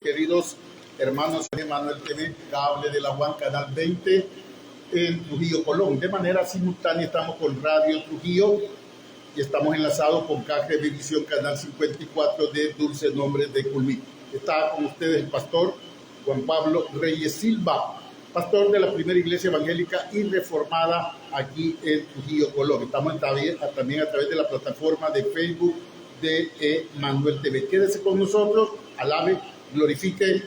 Queridos hermanos de Manuel TV, cable de la UAN, canal 20 en Trujillo, Colón. De manera simultánea estamos con Radio Trujillo y estamos enlazados con KGB Visión, canal 54 de Dulce Nombre de Culmí. Está con ustedes el pastor Juan Pablo Reyes Silva, pastor de la primera iglesia evangélica y reformada aquí en Trujillo, Colón. Estamos también a través de la plataforma de Facebook de Manuel TV. Quédese con nosotros, alabe, glorifique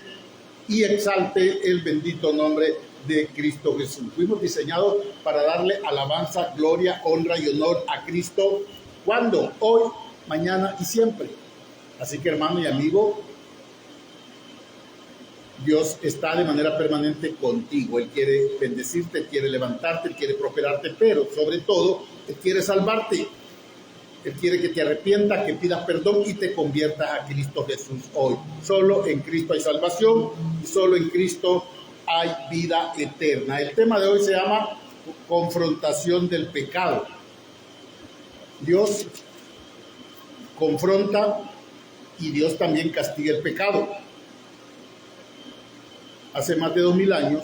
y exalte el bendito nombre de Cristo Jesús. Fuimos diseñados para darle alabanza, gloria, honra y honor a Cristo. ¿Cuándo? Hoy, mañana y siempre. Así que, hermano y amigo, Dios está de manera permanente contigo. Él quiere bendecirte, Él quiere levantarte, Él quiere prosperarte, pero sobre todo, Él quiere salvarte. Él quiere que te arrepientas, que pidas perdón y te conviertas a Cristo Jesús hoy. Solo en Cristo hay salvación y solo en Cristo hay vida eterna. El tema de hoy se llama confrontación del pecado. Dios confronta y Dios también castiga el pecado. Hace más de 2000 años,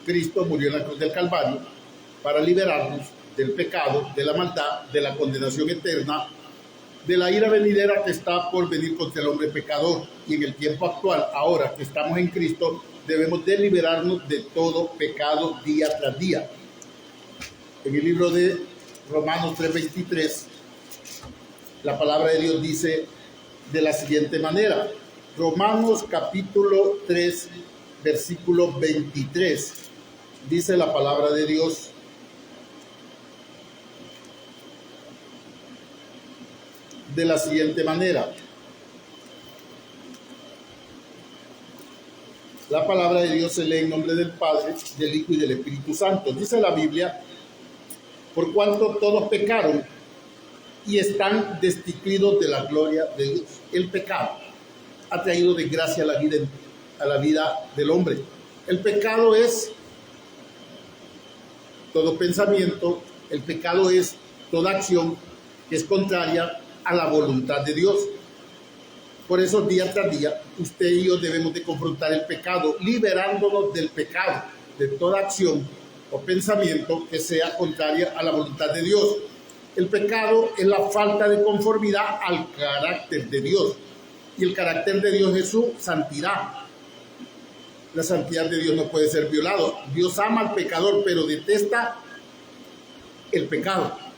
Cristo murió en la cruz del Calvario para liberarnos del pecado, de la maldad, de la condenación eterna, de la ira venidera que está por venir contra el hombre pecador. Y en el tiempo actual, ahora que estamos en Cristo, debemos de liberarnos de todo pecado día tras día. En el libro de Romanos 3:23, la palabra de Dios dice de la siguiente manera. Romanos capítulo 3, versículo 23, dice la palabra de Dios: de la siguiente manera. La palabra de Dios se lee en nombre del Padre, del Hijo y del Espíritu Santo. Dice la Biblia: por cuanto todos pecaron y están destituidos de la gloria de Dios. El pecado ha traído desgracia a la vida del hombre. El pecado es todo pensamiento, el pecado es toda acción que es contraria a la voluntad de Dios. Por eso día tras día usted y yo debemos de confrontar el pecado, liberándonos del pecado, de toda acción o pensamiento que sea contraria a la voluntad de Dios. El pecado es la falta de conformidad al carácter de Dios, y el carácter de Dios es su santidad. La santidad de Dios no puede ser violado. Dios ama al pecador, pero detesta el pecado.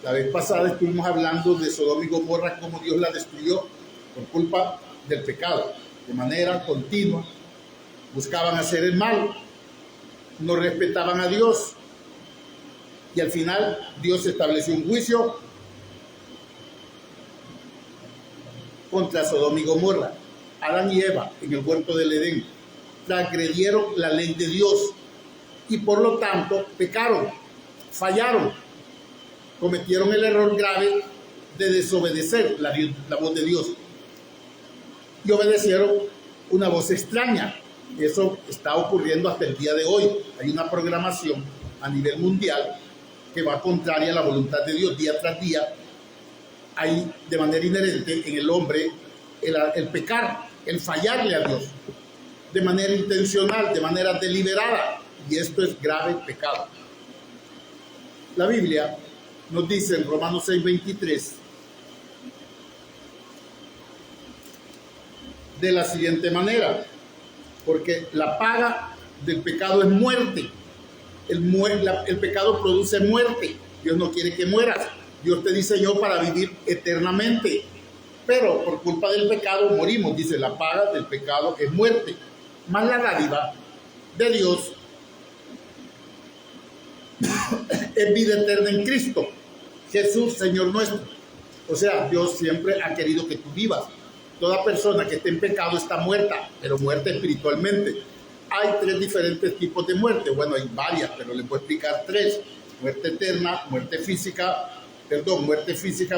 La vez pasada estuvimos hablando de Sodoma y Gomorra, cómo Dios la destruyó por culpa del pecado. De manera continua buscaban hacer el mal, no respetaban a Dios, y al final Dios estableció un juicio contra Sodoma y Gomorra. Adán y Eva en el huerto del Edén transgredieron la ley de Dios y por lo tanto pecaron, fallaron, cometieron el error grave de desobedecer la voz de Dios y obedecieron una voz extraña. Eso está ocurriendo hasta el día de hoy. Hay una programación a nivel mundial que va contraria a la voluntad de Dios. Día tras día hay de manera inherente en el hombre el pecar, el fallarle a Dios de manera intencional, de manera deliberada, y esto es grave pecado. La Biblia nos dice en Romanos 6:23 de la siguiente manera: porque la paga del pecado es muerte. El pecado produce muerte. Dios no quiere que mueras. Dios te diseñó para vivir eternamente, pero por culpa del pecado morimos. Dice: la paga del pecado es muerte, mas la dádiva de Dios es vida eterna en Cristo Jesús, Señor nuestro. O sea, Dios siempre ha querido que tú vivas. Toda persona que esté en pecado está muerta, pero muerta espiritualmente. Hay 3 diferentes tipos de muerte. Bueno, hay varias, pero les voy a explicar 3. Muerte eterna, muerte física,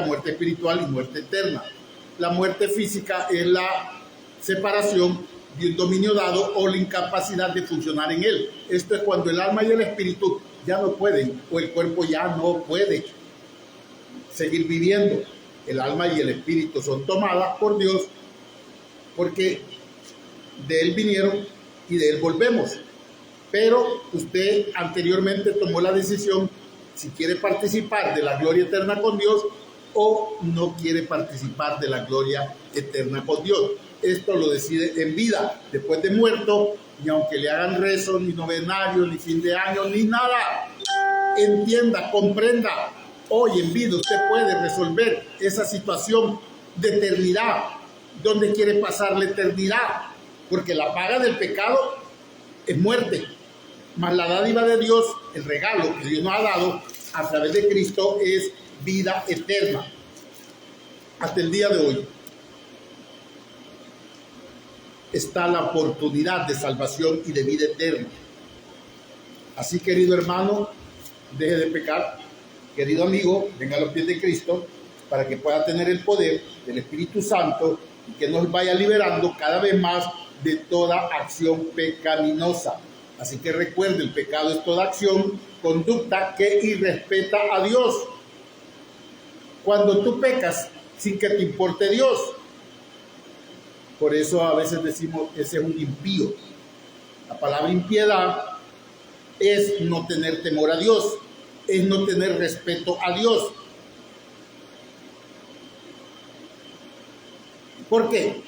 muerte espiritual y muerte eterna. La muerte física es la separación de un dominio dado o la incapacidad de funcionar en él. Esto es cuando el alma y el espíritu ya no pueden, o el cuerpo ya no puede seguir viviendo. El alma y el espíritu son tomadas por Dios porque de Él vinieron y de Él volvemos. Pero usted anteriormente tomó la decisión si quiere participar de la gloria eterna con Dios o no quiere participar de la gloria eterna con Dios. Esto lo decide en vida. Después de muerto, ni aunque le hagan rezos, ni novenarios, ni fin de año, ni nada. Entienda, comprenda. Hoy en vida usted puede resolver esa situación de eternidad. ¿Dónde quiere pasar la eternidad? Porque la paga del pecado es muerte. Mas la dádiva de Dios, el regalo que Dios nos ha dado a través de Cristo, es vida eterna. Hasta el día de hoy está la oportunidad de salvación y de vida eterna. Así, querido hermano, deje de pecar. Querido amigo, venga a los pies de Cristo para que pueda tener el poder del Espíritu Santo y que nos vaya liberando cada vez más de toda acción pecaminosa. Así que recuerde, el pecado es toda acción, conducta que irrespeta a Dios. Cuando tú pecas sin que te importe Dios. Por eso a veces decimos, ese es un impío. La palabra impiedad es no tener temor a Dios, es no tener respeto a Dios. ¿Por qué?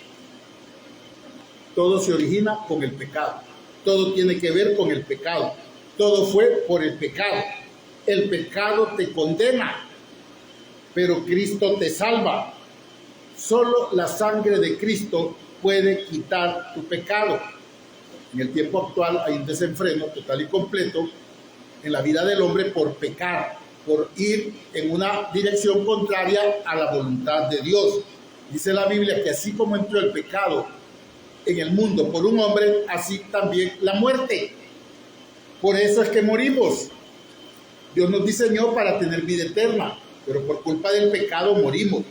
Todo se origina con el pecado. Todo tiene que ver con el pecado. Todo fue por el pecado. El pecado te condena, pero Cristo te salva. Solo la sangre de Cristo puede quitar tu pecado. En el tiempo actual hay un desenfreno total y completo en la vida del hombre por pecar, por ir en una dirección contraria a la voluntad de Dios. Dice la Biblia que así como entró el pecado en el mundo por un hombre, así también la muerte. Por eso es que morimos. Dios nos diseñó para tener vida eterna, pero por culpa del pecado morimos.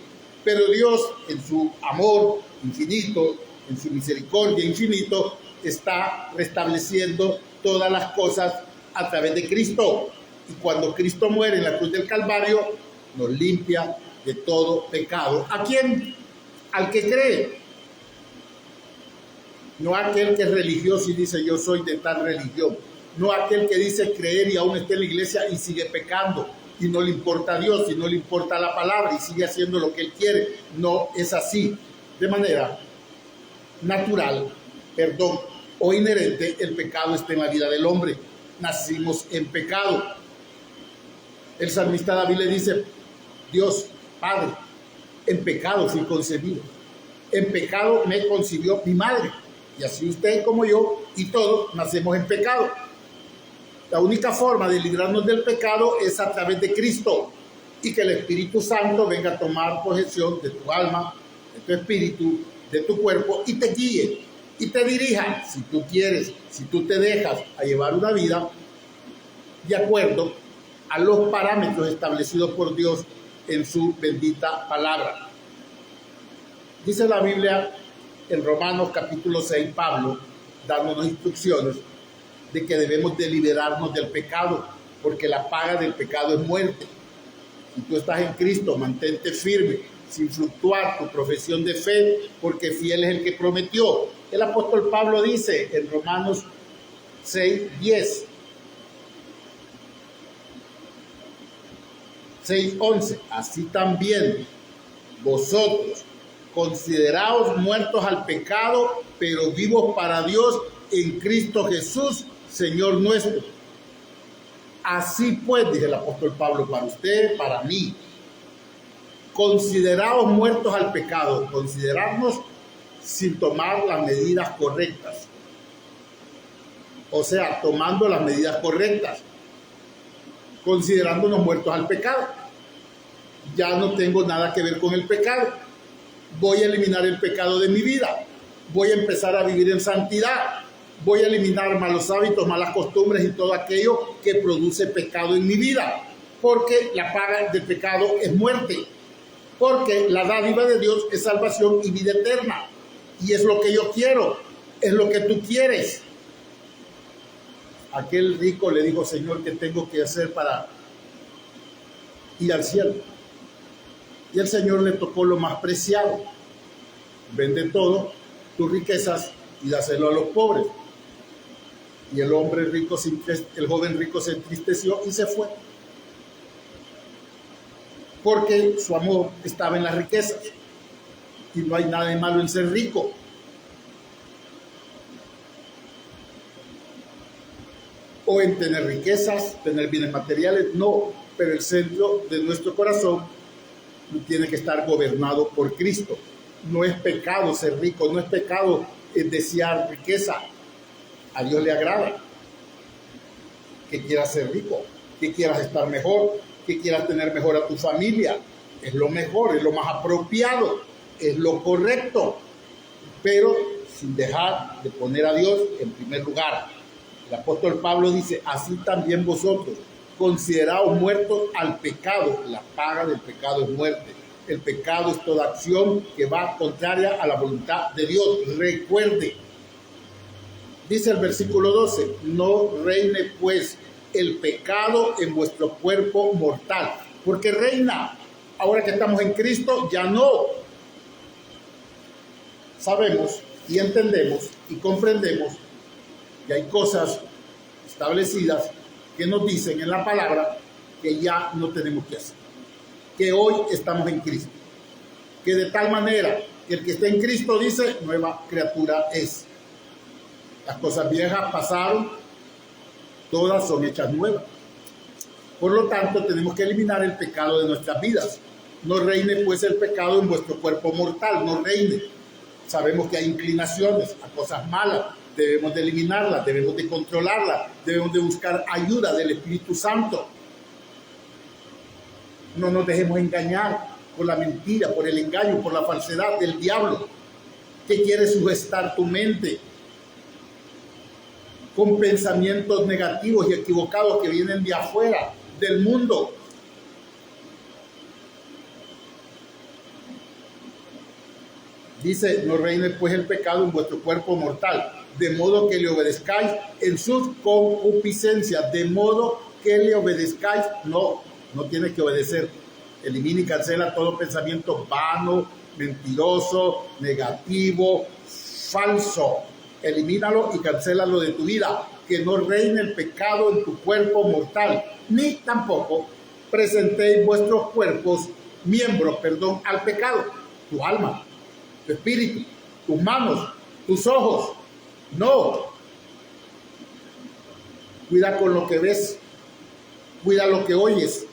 Pero Dios, en su amor infinito, en su misericordia infinito, está restableciendo todas las cosas a través de Cristo. Y cuando Cristo muere en la cruz del Calvario, nos limpia de todo pecado. ¿A quién? Al que cree. No aquel que es religioso y dice yo soy de tal religión. No aquel que dice creer y aún está en la iglesia y sigue pecando. Y no le importa a Dios, y no le importa la palabra y sigue haciendo lo que él quiere. No es así. De manera natural, o inherente, el pecado está en la vida del hombre. Nacimos en pecado. El salmista David le dice, Dios, Padre, en pecado fui concebido. En pecado me concibió mi madre. Y así usted como yo y todos nacemos en pecado. La única forma de librarnos del pecado es a través de Cristo y que el Espíritu Santo venga a tomar posesión de tu alma, de tu espíritu, de tu cuerpo y te guíe y te dirija, si tú quieres, si tú te dejas a llevar una vida de acuerdo a los parámetros establecidos por Dios en su bendita palabra. Dice la Biblia en Romanos capítulo 6, Pablo, dándonos instrucciones de que debemos de liberarnos del pecado, porque la paga del pecado es muerte. Si tú estás en Cristo, mantente firme, sin fluctuar tu profesión de fe, porque fiel es el que prometió. El apóstol Pablo dice en Romanos 6:10, 6:11, así también vosotros consideraos muertos al pecado, pero vivos para Dios en Cristo Jesús, Señor nuestro. Así pues, dice el apóstol Pablo, para usted, para mí, consideraos muertos al pecado, considerarnos sin tomar las medidas correctas. O sea, tomando las medidas correctas, considerándonos muertos al pecado. Ya no tengo nada que ver con el pecado. Voy a eliminar el pecado de mi vida. Voy a empezar a vivir en santidad. Voy a eliminar malos hábitos, malas costumbres y todo aquello que produce pecado en mi vida. Porque la paga del pecado es muerte. Porque la dádiva de Dios es salvación y vida eterna. Y es lo que yo quiero. Es lo que tú quieres. Aquel rico le dijo, Señor, ¿qué tengo que hacer para ir al cielo? Y el Señor le tocó lo más preciado. Vende todo, tus riquezas, y dáselo a los pobres. Y el joven rico se entristeció y se fue. Porque su amor estaba en las riquezas. Y no hay nada de malo en ser rico. O en tener riquezas, tener bienes materiales, no. Pero el centro de nuestro corazón tiene que estar gobernado por Cristo. No es pecado ser rico, no es pecado desear riqueza. A Dios le agrada que quieras ser rico, que quieras estar mejor, que quieras tener mejor a tu familia. Es lo mejor, es lo más apropiado, es lo correcto, pero sin dejar de poner a Dios en primer lugar. El apóstol Pablo dice, así también vosotros, consideraos muertos al pecado. La paga del pecado es muerte. El pecado es toda acción que va contraria a la voluntad de Dios. Recuerde, dice el versículo 12, no reine pues el pecado en vuestro cuerpo mortal. Porque reina, ahora que estamos en Cristo, ya no. Sabemos y entendemos y comprendemos que hay cosas establecidas que nos dicen en la palabra que ya no tenemos que hacer. Que hoy estamos en Cristo. Que de tal manera que el que está en Cristo dice, nueva criatura es. Las cosas viejas pasaron, todas son hechas nuevas. Por lo tanto, tenemos que eliminar el pecado de nuestras vidas. No reine pues el pecado en vuestro cuerpo mortal, no reine. Sabemos que hay inclinaciones a cosas malas, debemos de eliminarlas, debemos de controlarlas, debemos de buscar ayuda del Espíritu Santo. No nos dejemos engañar por la mentira, por el engaño, por la falsedad del diablo, que quiere sugestar tu mente con pensamientos negativos y equivocados que vienen de afuera, del mundo. Dice, no reine pues el pecado en vuestro cuerpo mortal, de modo que le obedezcáis en sus concupiscencias, de modo que le obedezcáis. No tienes que obedecer. Elimina y cancela todo pensamiento vano, mentiroso, negativo, falso. Elimínalo y cancélalo de tu vida. Que no reine el pecado en tu cuerpo mortal, ni tampoco presentéis vuestros cuerpos, miembros, al pecado. Tu alma, tu espíritu, tus manos, tus ojos. No. Cuida con lo que ves. Cuida lo que oyes.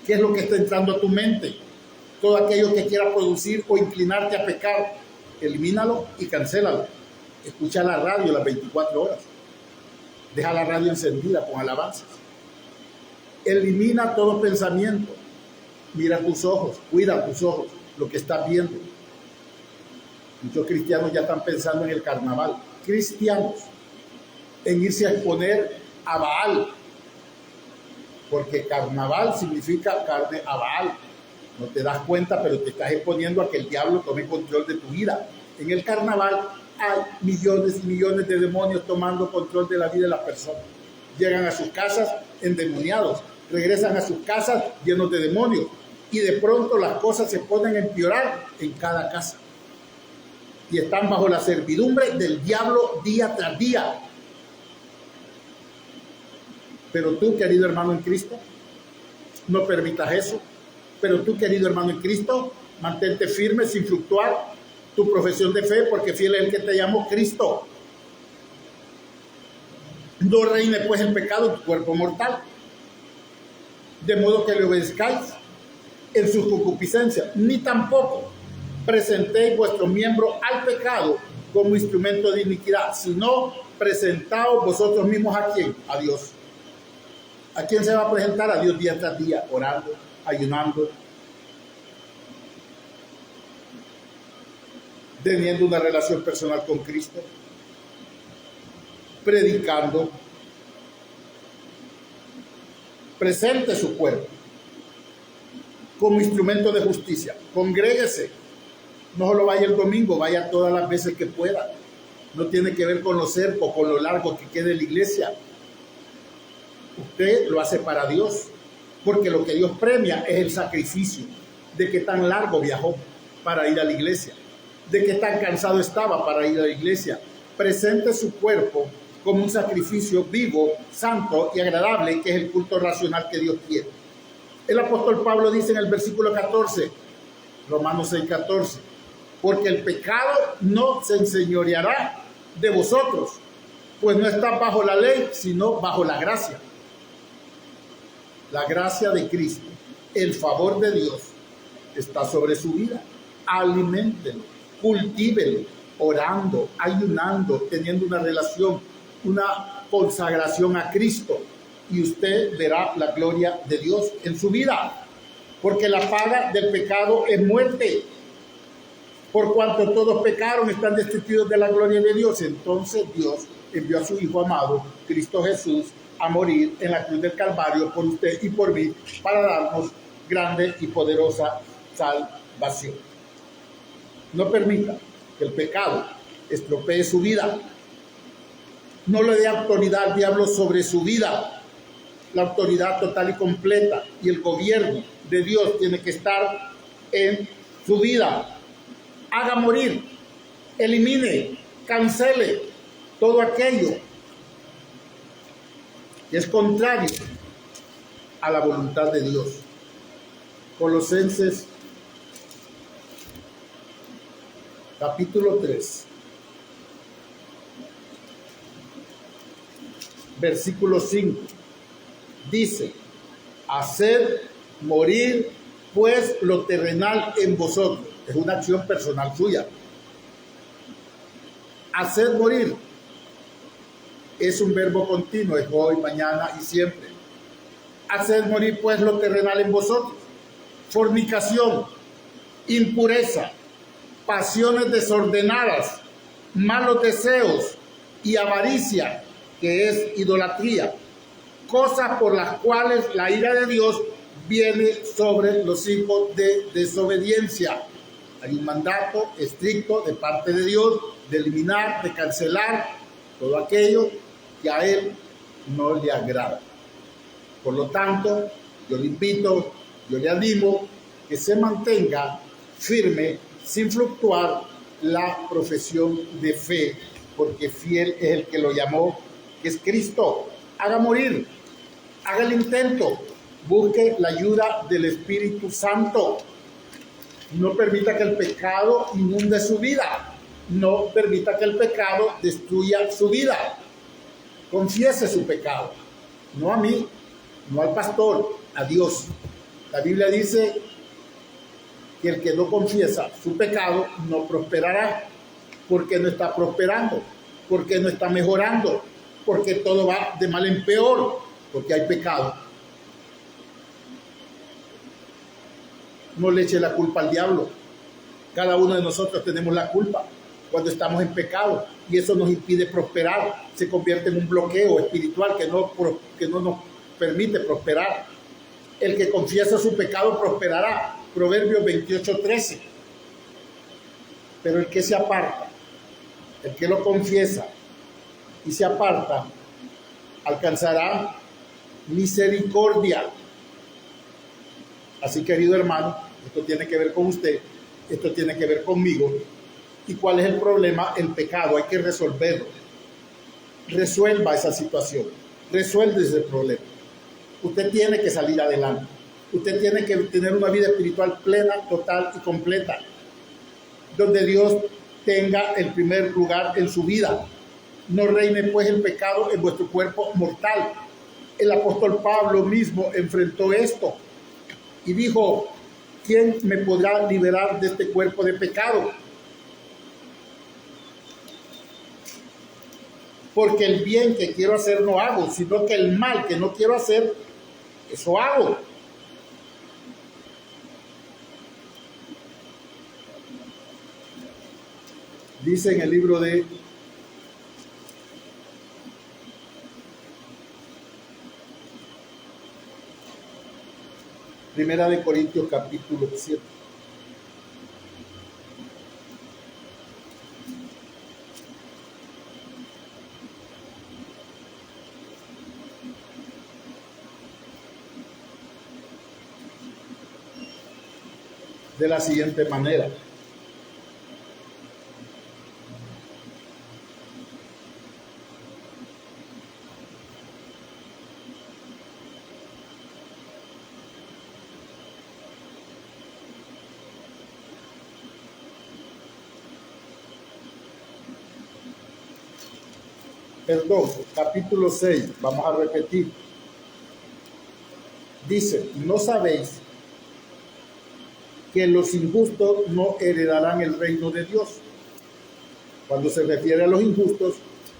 ¿Qué es lo que está entrando a tu mente? Todo aquello que quiera producir o inclinarte a pecar, elimínalo y cancélalo. Escucha la radio las 24 horas. Deja la radio encendida con alabanzas. Elimina todo pensamiento. Mira tus ojos, cuida tus ojos, lo que estás viendo. Muchos cristianos ya están pensando en el carnaval. Cristianos, en irse a exponer a Baal. Porque carnaval significa carne a Baal. No te das cuenta, pero te estás exponiendo a que el diablo tome control de tu vida. En el carnaval hay millones y millones de demonios tomando control de la vida de las personas. Llegan a sus casas endemoniados, regresan a sus casas llenos de demonios y de pronto las cosas se ponen a empeorar en cada casa. Y están bajo la servidumbre del diablo día tras día. Pero tú, querido hermano en Cristo, no permitas eso. Pero tú, querido hermano en Cristo, mantente firme sin fluctuar tu profesión de fe, porque fiel es el que te llamó, Cristo. No reine pues el pecado en tu cuerpo mortal, de modo que le obedezcáis en sus concupiscencias, ni tampoco presentéis vuestros miembros al pecado como instrumento de iniquidad, sino presentaos vosotros mismos ¿a quién? A Dios. ¿A quién se va a presentar? A Dios día tras día, orando, ayunando, teniendo una relación personal con Cristo, predicando. Presente su cuerpo como instrumento de justicia. Congréguese. No solo vaya el domingo, vaya todas las veces que pueda. No tiene que ver con lo cerco, con lo largo que quede la iglesia. Usted lo hace para Dios, porque lo que Dios premia es el sacrificio de que tan largo viajó para ir a la iglesia, de que tan cansado estaba para ir a la iglesia, presente su cuerpo como un sacrificio vivo, santo y agradable, que es el culto racional que Dios quiere. El apóstol Pablo dice en el versículo 14, Romanos 6:14, porque el pecado no se enseñoreará de vosotros, pues no está bajo la ley, sino bajo la gracia. La gracia de Cristo, el favor de Dios, está sobre su vida. Aliméntelo, cultívelo, orando, ayunando, teniendo una relación, una consagración a Cristo, y usted verá la gloria de Dios en su vida, porque la paga del pecado es muerte. Por cuanto todos pecaron, están destituidos de la gloria de Dios. Entonces Dios envió a su Hijo amado, Cristo Jesús, a morir en la cruz del Calvario por usted y por mí, para darnos grande y poderosa salvación. No permita que el pecado estropee su vida. No le dé autoridad al diablo sobre su vida. La autoridad total y completa y el gobierno de Dios tiene que estar en su vida. Haga morir, elimine, cancele todo aquello que es contrario a la voluntad de Dios. Colosenses capítulo 3, versículo 5, dice: haced morir pues lo terrenal en vosotros. Es una acción personal suya. Hacer morir es un verbo continuo, es hoy, mañana y siempre. Hacer morir pues lo terrenal en vosotros: fornicación, impureza, pasiones desordenadas, malos deseos y avaricia, que es idolatría, cosas por las cuales la ira de Dios viene sobre los hijos de desobediencia. Hay un mandato estricto de parte de Dios de eliminar, de cancelar todo aquello que a Él no le agrada. Por lo tanto, yo le invito, yo le animo que se mantenga firme, sin fluctuar, la profesión de fe, porque fiel es el que lo llamó, que es Cristo. Haga morir, haga el intento, busque la ayuda del Espíritu Santo. No permita que el pecado inunde su vida. No permita que el pecado destruya su vida. Confiese su pecado. No a mí, no al pastor, a Dios. La Biblia dice que el que no confiesa su pecado no prosperará, porque no está prosperando, porque no está mejorando, porque todo va de mal en peor, porque hay pecado. No le eche la culpa al diablo. Cada uno de nosotros tenemos la culpa cuando estamos en pecado, y eso nos impide prosperar. Se convierte en un bloqueo espiritual que no nos permite prosperar. El que confiesa su pecado prosperará. Proverbios 28:13. Pero el que se aparta, el que lo confiesa y se aparta, alcanzará misericordia. Así, querido hermano, esto tiene que ver con usted, esto tiene que ver conmigo. ¿Y cuál es el problema? El pecado. Hay que resolverlo. Resuelva esa situación, resuelve ese problema. Usted tiene que salir adelante. Usted tiene que tener una vida espiritual plena, total y completa, donde Dios tenga el primer lugar en su vida. No reine pues el pecado en vuestro cuerpo mortal. El apóstol Pablo mismo enfrentó esto y dijo: ¿quién me podrá liberar de este cuerpo de pecado? Porque el bien que quiero hacer no hago, sino que el mal que no quiero hacer, eso hago. Dice en el libro de Primera de Corintios capítulo 7. De la siguiente manera: perdón, capítulo 6, vamos a repetir. Dice, ¿no sabéis que los injustos no heredarán el reino de Dios? Cuando se refiere a los injustos,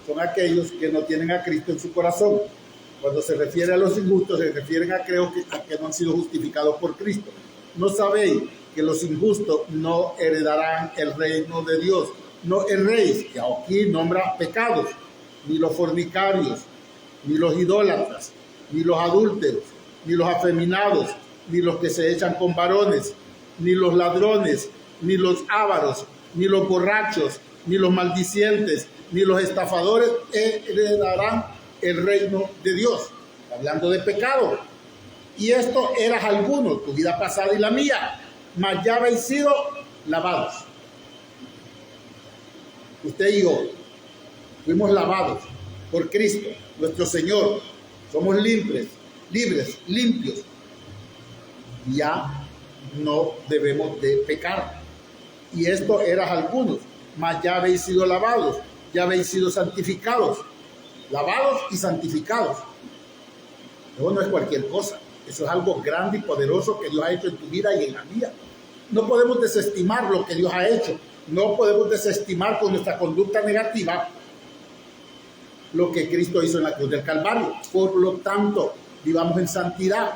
son aquellos que no tienen a Cristo en su corazón. Cuando se refiere a los injustos, se refieren a aquellos que no han sido justificados por Cristo. ¿No sabéis que los injustos no heredarán el reino de Dios? No erréis, que aquí nombra pecados, ni los fornicarios, ni los idólatras, ni los adúlteros, ni los afeminados, ni los que se echan con varones, ni los ladrones, ni los ávaros, ni los borrachos, ni los maldicientes, ni los estafadores heredarán el reino de Dios. Hablando de pecado. Y esto eras alguno, tu vida pasada y la mía, mas ya habéis sido lavados. Usted y yo fuimos lavados por Cristo, nuestro Señor. Somos libres, limpios. Ya no debemos de pecar. Y esto eras algunos, mas ya habéis sido lavados, ya habéis sido santificados. Lavados y santificados. Eso no es cualquier cosa. Eso es algo grande y poderoso que Dios ha hecho en tu vida y en la mía. No podemos desestimar lo que Dios ha hecho. No podemos desestimar con nuestra conducta negativa lo que Cristo hizo en la cruz del Calvario. Por lo tanto, vivamos en santidad.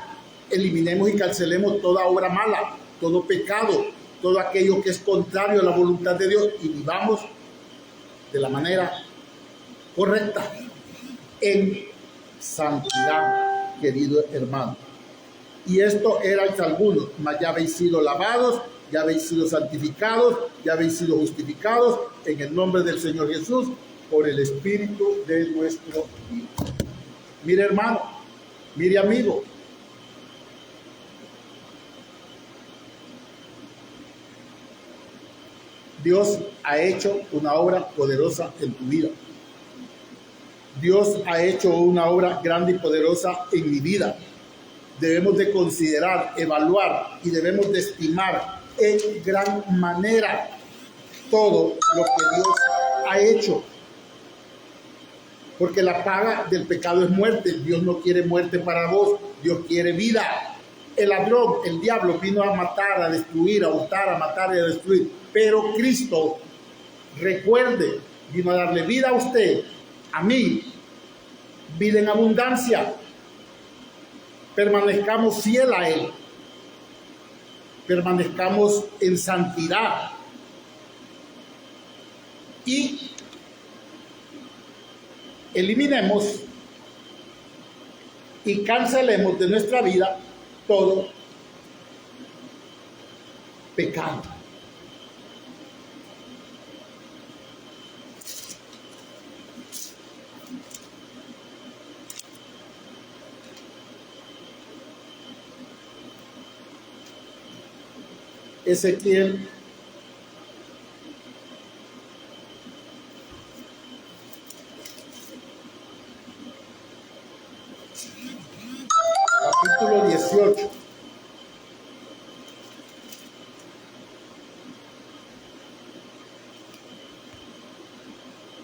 Eliminemos y cancelemos toda obra mala, todo pecado, todo aquello que es contrario a la voluntad de Dios y vivamos de la manera correcta, en santidad, querido hermano. Y esto erais algunos, mas ya habéis sido lavados, ya habéis sido santificados, ya habéis sido justificados en el nombre del Señor Jesús por el Espíritu de nuestro Dios. Mire hermano, mire amigo, Dios ha hecho una obra poderosa en tu vida. Dios ha hecho una obra grande y poderosa en mi vida. Debemos de considerar, evaluar y debemos de estimar en gran manera todo lo que Dios ha hecho. Porque la paga del pecado es muerte. Dios no quiere muerte para vos, Dios quiere vida. El ladrón, el diablo, vino a matar, a destruir, a hurtar, a matar y a destruir. Pero Cristo, recuerde, vino a darle vida a usted, a mí, vida en abundancia. Permanezcamos fiel a Él. Permanezcamos en santidad. Y eliminemos y cancelemos de nuestra vida todo pecado. Ezequiel capítulo 18.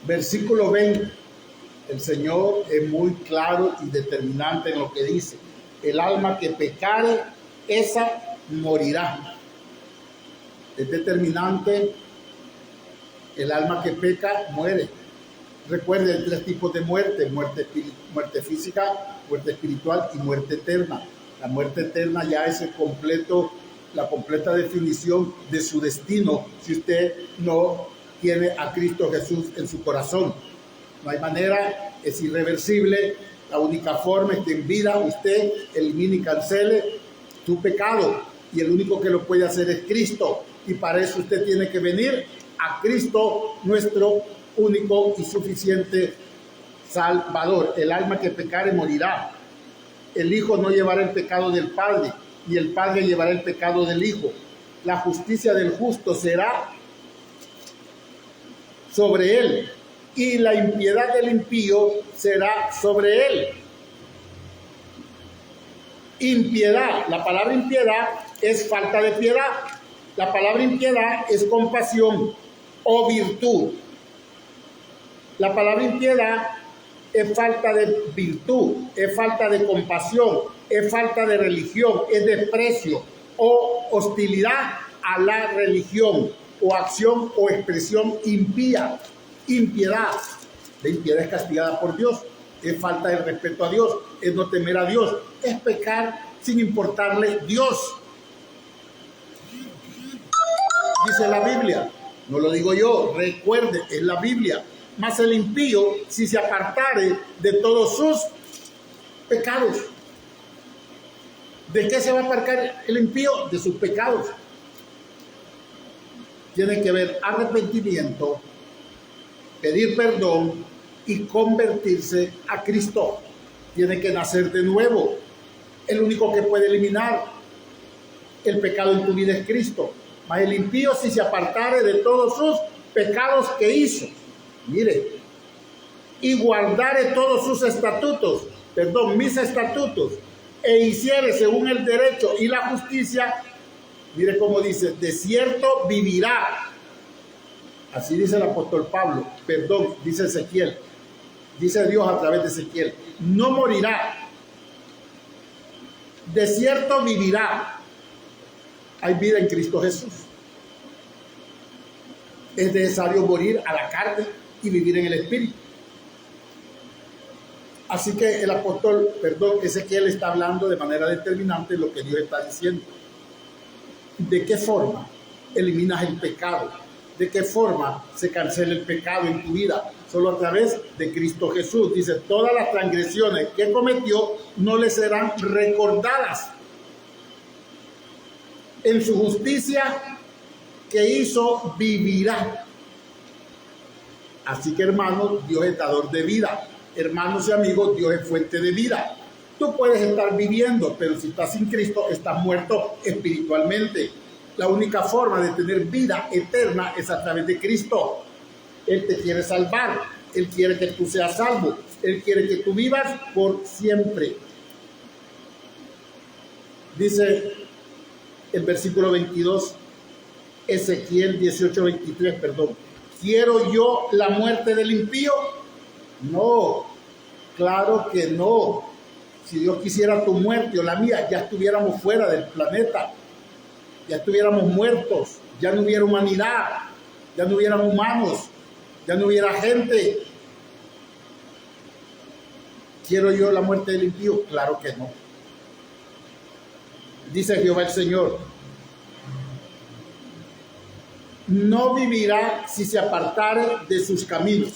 Versículo 20. El Señor es muy claro y determinante en lo que dice. El alma que pecare, esa morirá. Es determinante. El alma que peca muere. Recuerden, 3 tipos de muerte: muerte física, muerte espiritual y muerte eterna. La muerte eterna ya es la completa definición de su destino si usted no tiene a Cristo Jesús en su corazón. No hay manera, es irreversible. La única forma es que en vida usted elimine y cancele su pecado, y el único que lo puede hacer es Cristo, y para eso usted tiene que venir a Cristo, nuestro único y suficiente Salvador. El alma que pecare morirá. El Hijo no llevará el pecado del Padre, ni el Padre llevará el pecado del Hijo. La justicia del justo será sobre él, y la impiedad del impío será sobre él. Impiedad, la palabra impiedad es falta de piedad. La palabra impiedad es compasión o virtud. La palabra impiedad es falta de virtud, es falta de compasión, es falta de religión, es desprecio o hostilidad a la religión o acción o expresión impía, impiedad. La impiedad es castigada por Dios, es falta de respeto a Dios, es no temer a Dios, es pecar sin importarle Dios. Dice la Biblia, no lo digo yo, recuerde, es la Biblia. Mas el impío, si se apartare de todos sus pecados. ¿De qué se va a apartar el impío? De sus pecados. Tiene que ver arrepentimiento, pedir perdón y convertirse a Cristo. Tiene que nacer de nuevo. El único que puede eliminar el pecado en tu vida es Cristo. Mas el impío, si se apartare de todos sus pecados que hizo, mire, y guardare todos sus estatutos, mis estatutos, e hiciere según el derecho y la justicia, mire cómo dice, de cierto vivirá. Así dice el apóstol Pablo, dice Ezequiel, dice Dios a través de Ezequiel, no morirá, de cierto vivirá. Hay vida en Cristo Jesús. Es necesario morir a la carne y vivir en el Espíritu. Así que el apóstol, Ezequiel está hablando de manera determinante lo que Dios está diciendo. ¿De qué forma eliminas el pecado? ¿De qué forma se cancela el pecado en tu vida? Solo a través de Cristo Jesús. Dice, todas las transgresiones que cometió no le serán recordadas. En su justicia que hizo, vivirá. Así que, hermanos, Dios es dador de vida. Hermanos y amigos, Dios es fuente de vida. Tú puedes estar viviendo, pero si estás sin Cristo, estás muerto espiritualmente. La única forma de tener vida eterna es a través de Cristo. Él te quiere salvar. Él quiere que tú seas salvo. Él quiere que tú vivas por siempre. Dice el versículo 22, Ezequiel 18:23, ¿quiero yo la muerte del impío? No, claro que no. Si Dios quisiera tu muerte o la mía, ya estuviéramos fuera del planeta, ya estuviéramos muertos, ya no hubiera humanidad, ya no hubieran humanos, ya no hubiera gente. ¿Quiero yo la muerte del impío? Claro que no. Dice Jehová el Señor, no vivirá si se apartare de sus caminos.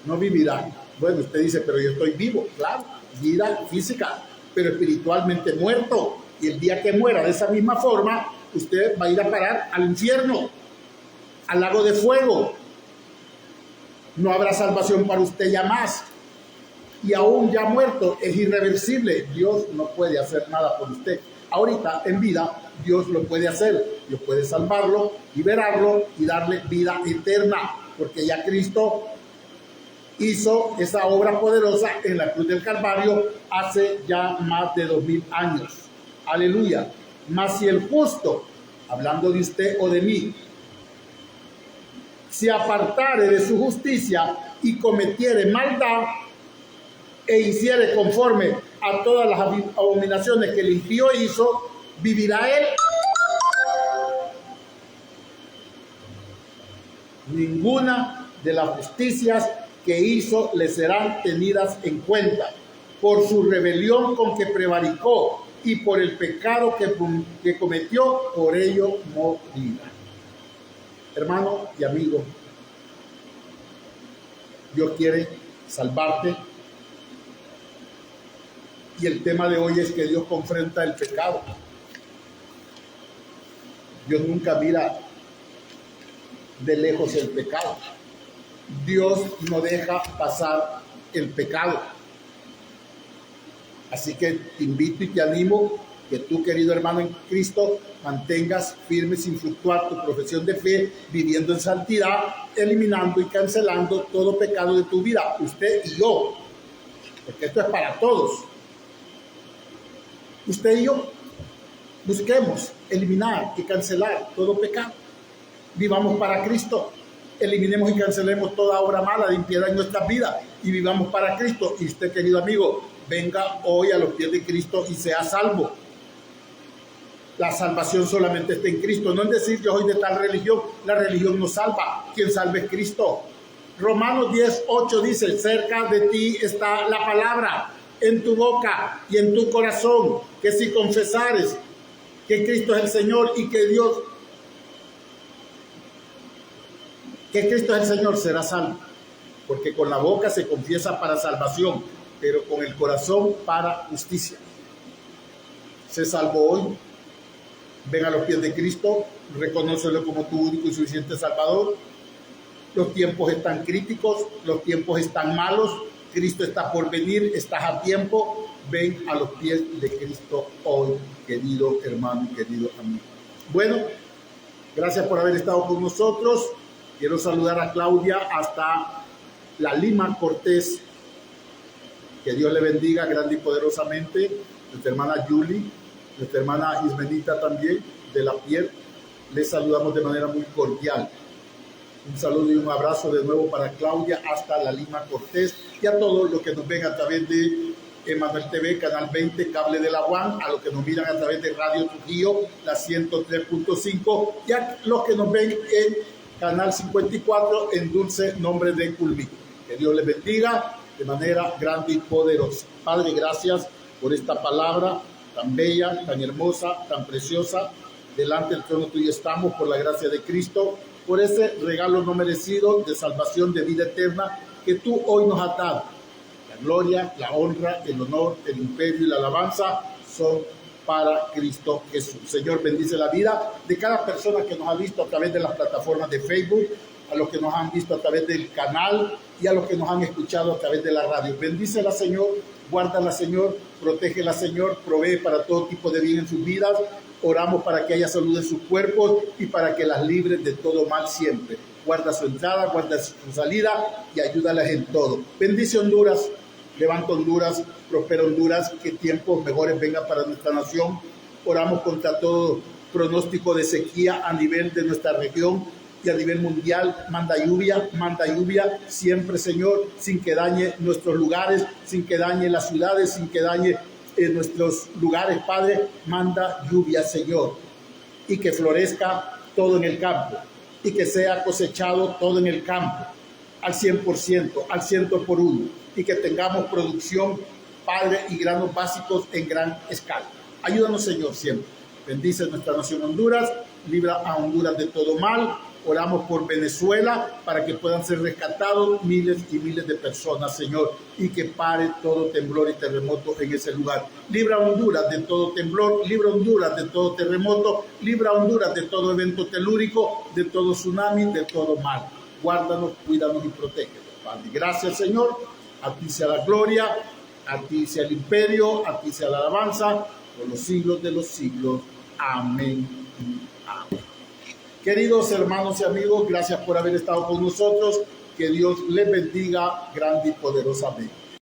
No vivirá. Bueno, usted dice, pero yo estoy vivo. Claro, vida física, pero espiritualmente muerto. Y el día que muera de esa misma forma, usted va a ir a parar al infierno, al lago de fuego. No habrá salvación para usted ya más. Y aún ya muerto, es irreversible. Dios no puede hacer nada por usted. Ahorita, en vida, Dios lo puede hacer. Dios puede salvarlo, liberarlo y darle vida eterna. Porque ya Cristo hizo esa obra poderosa en la cruz del Calvario hace ya más de 2000 años. Aleluya. Mas si el justo, hablando de usted o de mí, se apartare de su justicia y cometiere maldad, e hiciere conforme a todas las abominaciones que el impío hizo, ¿vivirá él? Ninguna de las justicias que hizo le serán tenidas en cuenta. Por su rebelión con que prevaricó y por el pecado que cometió, por ello morirá. Hermano y amigo, Dios quiere salvarte. Y el tema de hoy es que Dios confronta el pecado. Dios nunca mira de lejos el pecado. Dios no deja pasar el pecado. Así que te invito y te animo que tú, querido hermano en Cristo, mantengas firme sin fluctuar tu profesión de fe, viviendo en santidad, eliminando y cancelando todo pecado de tu vida, usted y yo, porque esto es para todos. Usted y yo busquemos eliminar y cancelar todo pecado. Vivamos para Cristo. eliminemos y cancelemos toda obra mala de impiedad en nuestras vidas y vivamos para Cristo. Y usted, querido amigo, venga hoy a los pies de Cristo y sea salvo. La salvación solamente está en Cristo. No es decir yo soy de tal religión. La religión no salva. Quien salva es Cristo. Romanos 10:8 dice: cerca de ti está la palabra, en tu boca y en tu corazón, que si confesares que Cristo es el Señor y que Cristo es el Señor, será salvo. Porque con la boca se confiesa para salvación, pero con el corazón para justicia. Se salvó hoy. Ven a los pies de Cristo, reconócelo como tu único y suficiente Salvador. Los tiempos están críticos, los tiempos están malos, Cristo está por venir, estás a tiempo. Ven a los pies de Cristo hoy, querido hermano y querido amigo. Bueno, gracias por haber estado con nosotros. Quiero saludar a Claudia hasta la Lima Cortés. Que Dios le bendiga grande y poderosamente. Nuestra hermana Julie, nuestra hermana Ismenita también, de la Piel. Les saludamos de manera muy cordial. Un saludo y un abrazo de nuevo para Claudia hasta la Lima Cortés y a todos los que nos ven a través de Emanuel TV, Canal 20, Cable de la UAN, a los que nos miran a través de Radio Trujillo, la 103.5, y a los que nos ven en Canal 54, en Dulce Nombre de Culmí. Que Dios les bendiga de manera grande y poderosa. Padre, gracias por esta palabra tan bella, tan hermosa, tan preciosa. Delante del trono tuyo estamos por la gracia de Cristo, por ese regalo no merecido de salvación, de vida eterna que tú hoy nos has dado. La gloria, la honra, el honor, el imperio y la alabanza son para Cristo Jesús. Señor, bendice la vida de cada persona que nos ha visto a través de las plataformas de Facebook, a los que nos han visto a través del canal y a los que nos han escuchado a través de la radio. Bendícela, Señor, guárdala, Señor, protégela, Señor, provee para todo tipo de bien en sus vidas. Oramos para que haya salud en sus cuerpos y para que las libres de todo mal siempre. Guarda su entrada, guarda su salida y ayúdalas en todo. Bendice Honduras, levanta Honduras, prospera Honduras, que tiempos mejores vengan para nuestra nación. Oramos contra todo pronóstico de sequía a nivel de nuestra región y a nivel mundial. Manda lluvia siempre, Señor, sin que dañe nuestros lugares, sin que dañe las ciudades, sin que dañe en nuestros lugares, Padre. Manda lluvia, Señor, y que florezca todo en el campo y que sea cosechado todo en el campo al 100%, al 100%, y que tengamos producción, Padre, y granos básicos en gran escala. Ayúdanos, Señor, siempre. Bendice nuestra nación Honduras, libra a Honduras de todo mal. Oramos por Venezuela para que puedan ser rescatados miles y miles de personas, Señor, y que pare todo temblor y terremoto en ese lugar. Libra a Honduras de todo temblor, libra a Honduras de todo terremoto, libra a Honduras de todo evento telúrico, de todo tsunami, de todo mal. Guárdanos, cuídanos y protégenos, Padre. Gracias, Señor. A ti sea la gloria, a ti sea el imperio, a ti sea la alabanza, por los siglos de los siglos. Amén y amén. Queridos hermanos y amigos, gracias por haber estado con nosotros. Que Dios les bendiga grande y poderosamente.